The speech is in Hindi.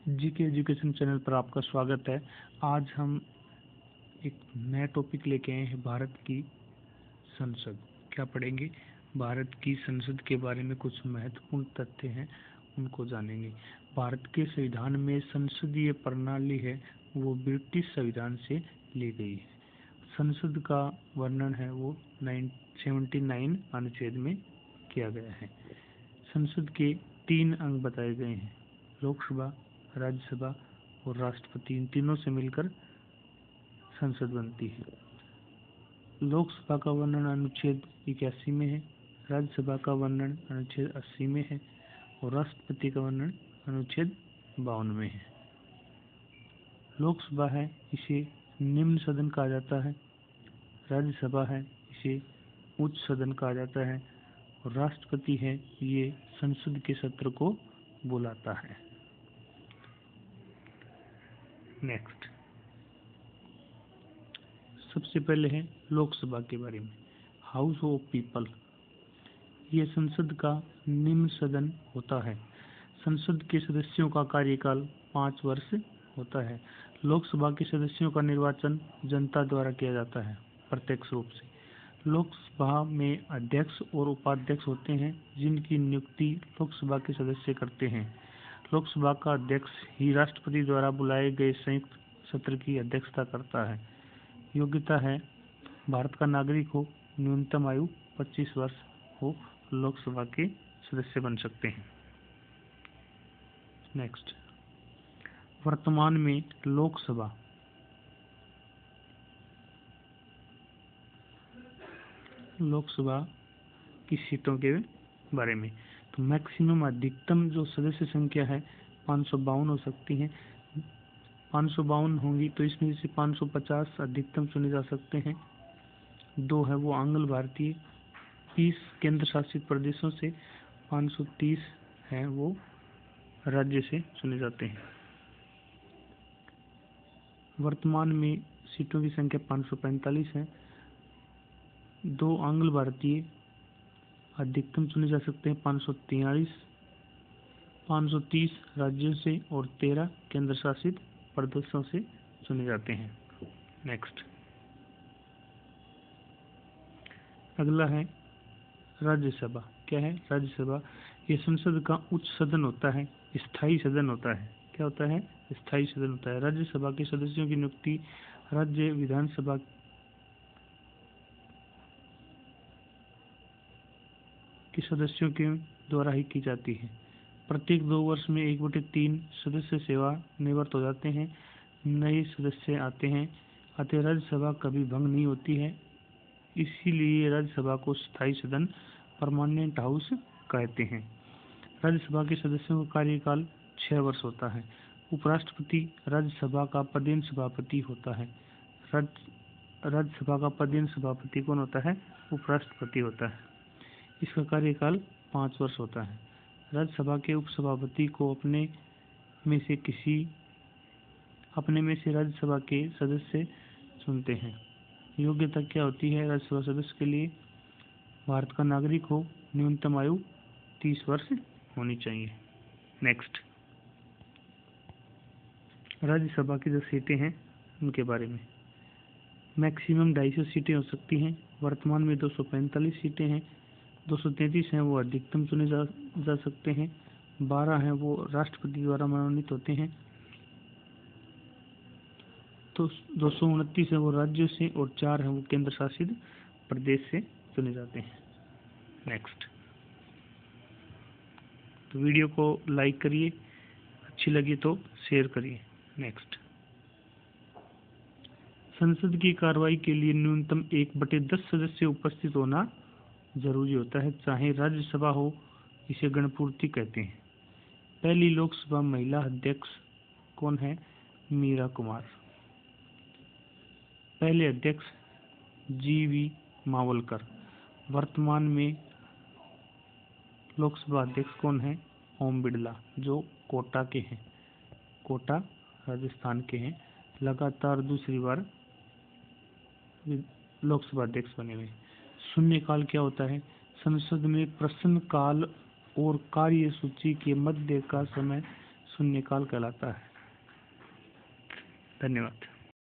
जीके एजुकेशन चैनल पर आपका स्वागत है। आज हम एक नया टॉपिक लेके आए हैं, भारत की संसद। क्या पढ़ेंगे? भारत की संसद के बारे में कुछ महत्वपूर्ण तथ्य हैं, उनको जानेंगे। भारत के संविधान में संसदीय प्रणाली है वो ब्रिटिश संविधान से ली गई है। संसद का वर्णन है वो 79 अनुच्छेद में किया गया है। संसद के 3 अंग बताए गए हैं, लोकसभा, राज्यसभा और राष्ट्रपति। इन तीनों से मिलकर संसद बनती है। लोकसभा का वर्णन अनुच्छेद 81 में है, राज्यसभा का वर्णन अनुच्छेद 80 में है और राष्ट्रपति का वर्णन अनुच्छेद 52 में है। लोकसभा है, इसे निम्न सदन कहा जाता है। राज्यसभा है, इसे उच्च सदन कहा जाता है और राष्ट्रपति है, ये संसद के सत्र को बुलाता है। नेक्स्ट, सबसे पहले है लोकसभा के बारे में। हाउस ऑफ पीपल, यह संसद का निम्न सदन होता है। संसद के सदस्यों का कार्यकाल 5 वर्ष होता है। लोकसभा के सदस्यों का निर्वाचन जनता द्वारा किया जाता है, प्रत्यक्ष रूप से। लोकसभा में अध्यक्ष और उपाध्यक्ष होते हैं, जिनकी नियुक्ति लोकसभा के सदस्य करते हैं। लोकसभा का अध्यक्ष ही राष्ट्रपति द्वारा बुलाए गए संयुक्त सत्र की अध्यक्षता करता है। योग्यता है, भारत का नागरिक हो, न्यूनतम आयु 25 वर्ष हो, लोकसभा के सदस्य बन सकते हैं। नेक्स्ट, वर्तमान में लोकसभा की सीटों के बारे में। तो मैक्सिमम, अधिकतम जो सदस्य संख्या है 552 हो सकती है। 552 होंगी तो इसमें से 550 अधिकतम चुने जा सकते हैं। 2 है वो आंग्ल भारतीय, 30 केंद्र शासित प्रदेशों से, 530 है वो राज्य से चुने जाते हैं। वर्तमान में सीटों की संख्या 545 है। 2 आंग्ल भारतीय अधिकतम चुने जा सकते हैं 543, 530 राज्यों से और 13 केंद्र शासित प्रदेशों से चुने जाते हैं। नेक्स्ट, अगला है राज्यसभा। क्या है राज्यसभा? ये संसद का उच्च सदन होता है, स्थायी सदन होता है। क्या होता है? स्थायी सदन होता है। राज्यसभा के सदस्यों की नियुक्ति राज्य विधानसभा के सदस्यों के द्वारा ही की जाती है। प्रत्येक 2 वर्ष में 1/3 सदस्य सेवानिवृत्त हो जाते हैं, नए सदस्य आते हैं। अतः राज्यसभा कभी भंग नहीं होती है, इसीलिए राज्यसभा को स्थायी सदन, परमानेंट हाउस कहते हैं। राज्यसभा के सदस्यों का कार्यकाल 6 वर्ष होता है। उपराष्ट्रपति राज्यसभा का पदेन सभापति होता है। राज्यसभा का पदेन सभापति कौन होता है? उपराष्ट्रपति होता है। इसका कार्यकाल 5 वर्ष होता है। राज्यसभा के उपसभापति को अपने में से राज्यसभा के सदस्य चुनते हैं। योग्यता क्या होती है राज्यसभा सदस्य के लिए? भारत का नागरिक हो, न्यूनतम आयु 30 वर्ष होनी चाहिए। नेक्स्ट, राज्यसभा की जो सीटें हैं उनके बारे में। मैक्सिमम 250 सीटें हो सकती हैं। वर्तमान में 245 सीटें हैं। 233 हैं वो अधिकतम चुने जा सकते हैं। 12 हैं वो राष्ट्रपति द्वारा मनोनीत होते हैं। तो 229 है वो राज्यों से और 4 हैं वो केंद्र शासित प्रदेश से चुने जाते हैं। नेक्स्ट, तो वीडियो को लाइक करिए, अच्छी लगी तो शेयर करिए। नेक्स्ट, संसद की कार्रवाई के लिए न्यूनतम 1/10 सदस्य उपस्थित होना जरूरी होता है, चाहे राज्यसभा हो। इसे गणपूर्ति कहते हैं। पहली लोकसभा महिला अध्यक्ष कौन है? मीरा कुमार। पहले अध्यक्ष GV मावलकर। वर्तमान में लोकसभा अध्यक्ष कौन है? ओम बिड़ला, जो कोटा के हैं, कोटा राजस्थान के हैं। लगातार दूसरी बार लोकसभा अध्यक्ष बने हुए। शून्यकाल क्या होता है? संसद में प्रश्नकाल और कार्यसूची के मध्य का समय शून्यकाल कहलाता है। धन्यवाद।